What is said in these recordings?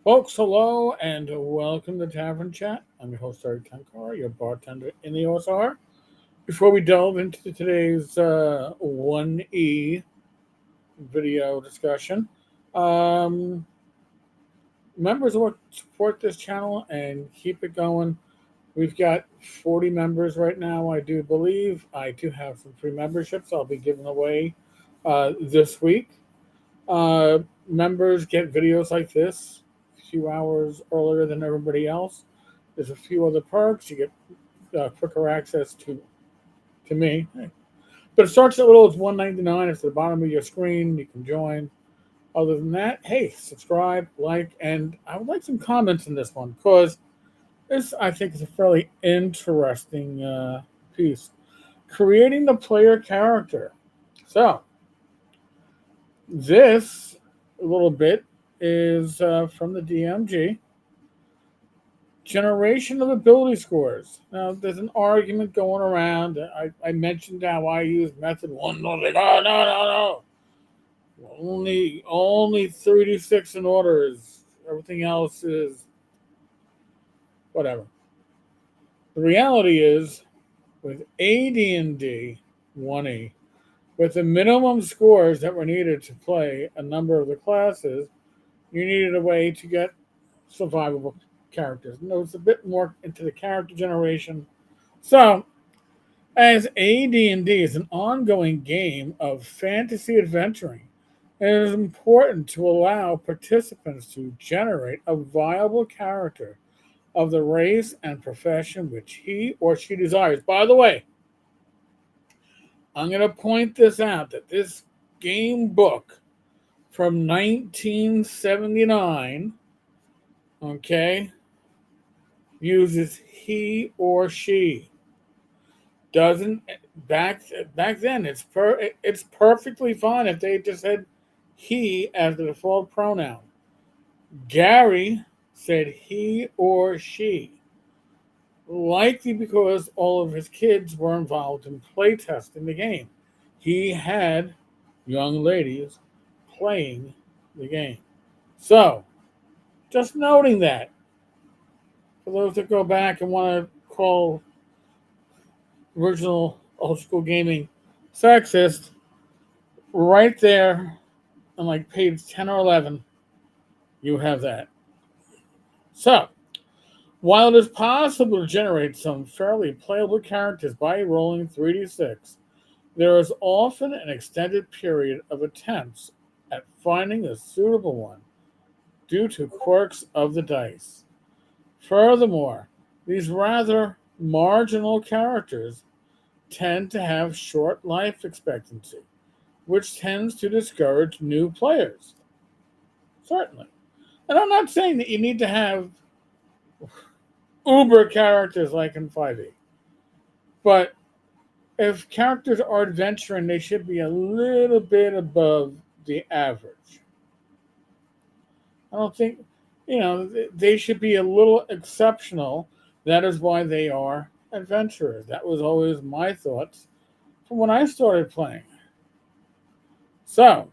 Folks, hello and welcome to Tavern Chat. I'm your host, Eric Tenkar, your bartender in the OSR. Before we delve into today's 1E video discussion, um, members who support this channel and keep it going. We've got 40 members right now, I do believe. I do have some free memberships I'll be giving away this week. Uh, Members get videos like this a few hours earlier than everybody else. There's a few other perks. You get quicker access to me. But it starts at little as $1.99. It's at the bottom of your screen. You can join. Other than that, hey, subscribe, like, and I would like some comments in this one because this, I think, is a fairly interesting piece. Creating the player character. So, this little bit is from the DMG. Generation of ability scores. Now, there's an argument going around. I mentioned how I use method one. No, like, oh, no. Only 36 in orders. Everything else is whatever. The reality is, with AD&D 1E, with the minimum scores that were needed to play a number of the classes, you needed a way to get survivable characters. And it was a bit more into the character generation. So, as AD&D is an ongoing game of fantasy adventuring, it is important to allow participants to generate a viable character of the race and profession which he or she desires. By the way, I'm going to point this out that this game book from 1979, okay, uses he or she. Doesn't back then it's perfectly fine if they just said he as the default pronoun. Gary said he or she, likely because all of his kids were involved in playtesting the game. He had young ladies playing the game. So, just noting that, for those that go back and want to call original old school gaming sexist, right there on like page 10 or 11, you have that. So, while it is possible to generate some fairly playable characters by rolling 3d6, there is often an extended period of attempts at finding a suitable one due to quirks of the dice. Furthermore, these rather marginal characters tend to have short life expectancy, which tends to discourage new players. Certainly. And I'm not saying that you need to have uber characters like in 5e, but if characters are adventuring, they should be a little bit above the average. I don't think, they should be a little exceptional. That is why they are adventurers. That was always my thoughts from when I started playing. So,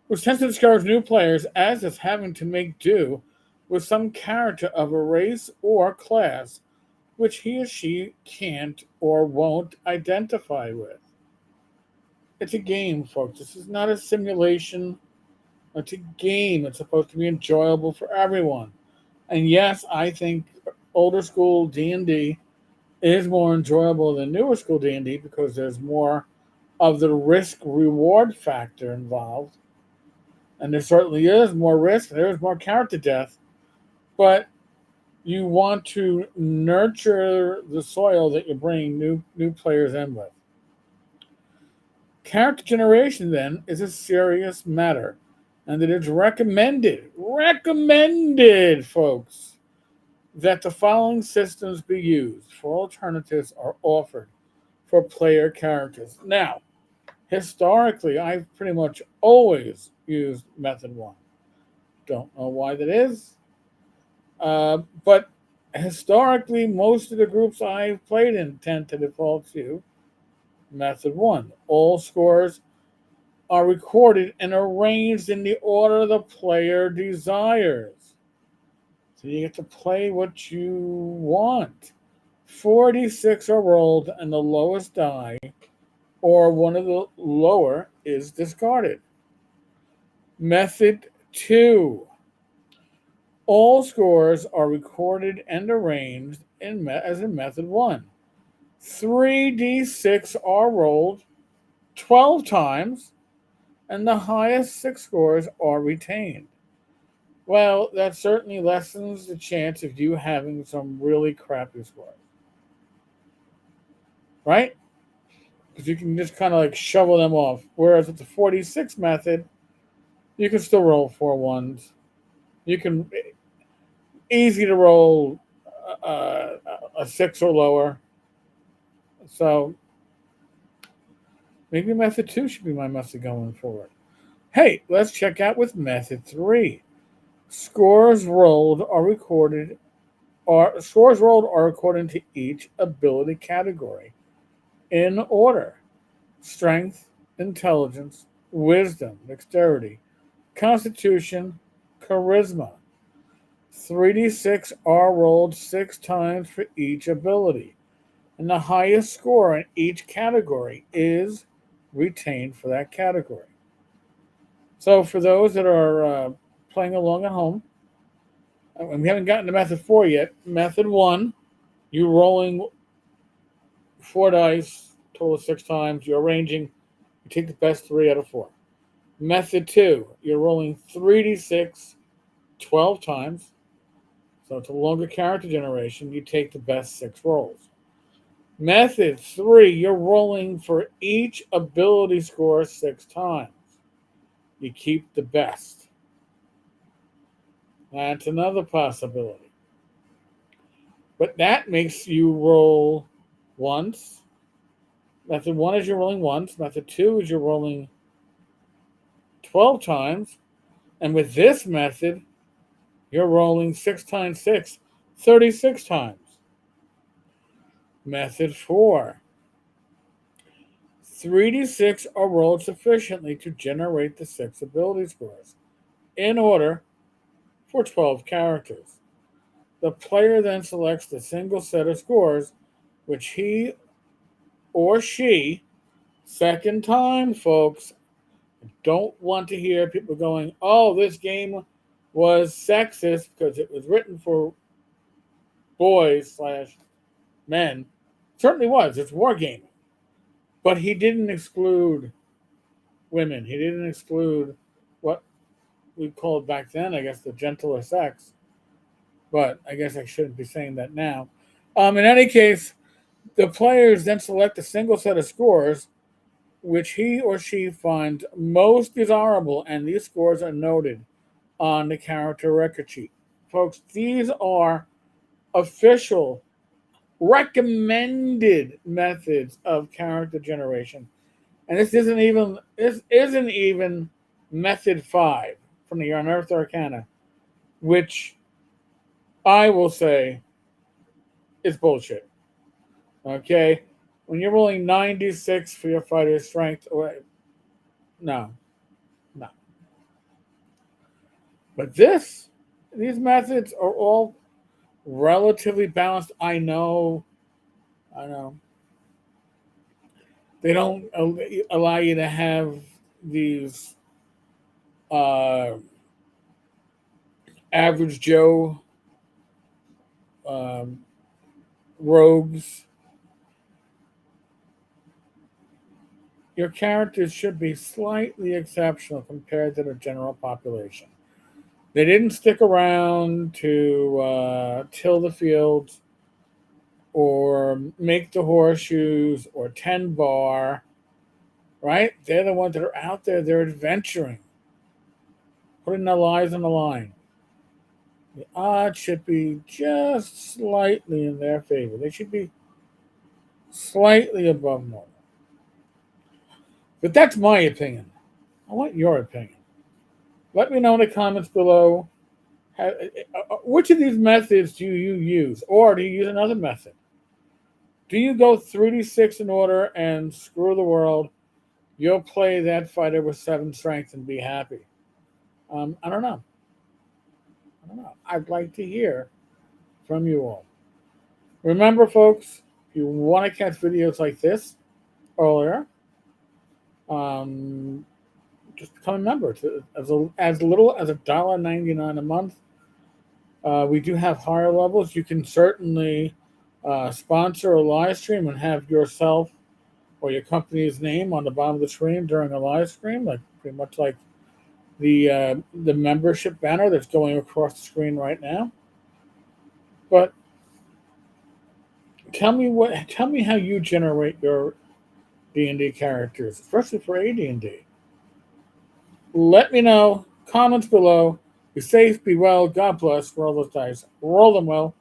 which tends to discourage new players as is having to make do with some character of a race or class which he or she can't or won't identify with. It's a game, folks. This is not a simulation. It's a game. It's supposed to be enjoyable for everyone. And yes, I think older school D&D is more enjoyable than newer school D&D because there's more of the risk-reward factor involved. And there certainly is more risk. There's more character death. But you want to nurture the soil that you're bringing new players in with. Character generation, then, is a serious matter. And it is recommended, folks, that the following systems be used. 4 alternatives are offered for player characters. Now, historically, I've pretty much always used method 1. Don't know why that is. But historically, most of the groups I've played in tend to default to method 1. All scores are recorded and arranged in the order the player desires. So you get to play what you want. 46 are rolled, and the lowest die, or one of the lower, is discarded. Method 2. All scores are recorded and arranged as in Method 1. 3d6 are rolled 12 times, and the highest 6 scores are retained. Well, that certainly lessens the chance of you having some really crappy scores. Right? Because you can just kind of like shovel them off. Whereas with the 46 method, you can still roll 4 ones. You can easy to roll a 6 or lower. So maybe method 2 should be my method going forward. Hey, let's check out with method 3. Scores rolled are recorded, or scores rolled are according to each ability category in order: strength, intelligence, wisdom, dexterity, constitution, charisma. 3d6 are rolled 6 times for each ability, and the highest score in each category is retained for that category. So for those that are playing along at home, and we haven't gotten to method 4 yet. Method 1, you're rolling 4 dice, total of 6 times. You're arranging, you take the best 3 out of 4. Method 2, you're rolling 3d6 12 times. So it's a longer character generation. You take the best 6 rolls. Method 3, you're rolling for each ability score 6 times. You keep the best. That's another possibility. But that makes you roll once. Method 1 is you're rolling once. Method 2 is you're rolling 12 times. And with this method, you're rolling 6 times 6, 36 times. Method 4. 3d6 are rolled sufficiently to generate the 6 ability scores in order for 12 characters. The player then selects the single set of scores which he or she, second time, folks, don't want to hear people going, oh, this game was sexist because it was written for boys slash men. Certainly was. It's wargaming. But he didn't exclude women. He didn't exclude what we called back then, I guess, the gentler sex. But I guess I shouldn't be saying that now. In any case, the players then select a single set of scores which he or she finds most desirable, and these scores are noted on the character record sheet. Folks, these are official, recommended methods of character generation. And this isn't even method 5 from the Unearthed Arcana, which I will say is bullshit. Okay? When you're rolling 96 for your fighter's strength, no. But these methods are all relatively balanced. I know. They don't allow you to have these uh, average Joe um, rogues. Your characters should be slightly exceptional compared to the general population. They didn't stick around to till the fields or make the horseshoes or 10 bar, right? They're the ones that are out there. They're adventuring, putting their lives on the line. The odds should be just slightly in their favor. They should be slightly above normal. But that's my opinion. I want your opinion. Let me know in the comments below. Which of these methods do you use? Or do you use another method? Do you go 3d6 in order and screw the world you'll play that fighter with 7 strength and be happy. I don't know. I don't know. I'd like to hear from you all. Remember, folks, if you want to catch videos like this earlier, um, just become a member. As little as $1.99 a month. We do have higher levels. You can certainly sponsor a live stream and have yourself or your company's name on the bottom of the screen during a live stream, like pretty much like the membership banner that's going across the screen right now. But tell me how you generate your D&D characters, especially for AD&D. Let me know. Comments below. Be safe, be well, God bless. Roll those dice. Roll them well.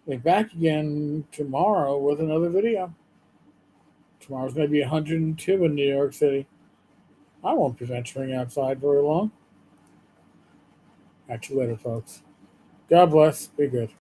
Be back again tomorrow with another video. Tomorrow's going to be 102 in New York City. I won't be venturing outside very long. Catch you later, folks. God bless. Be good.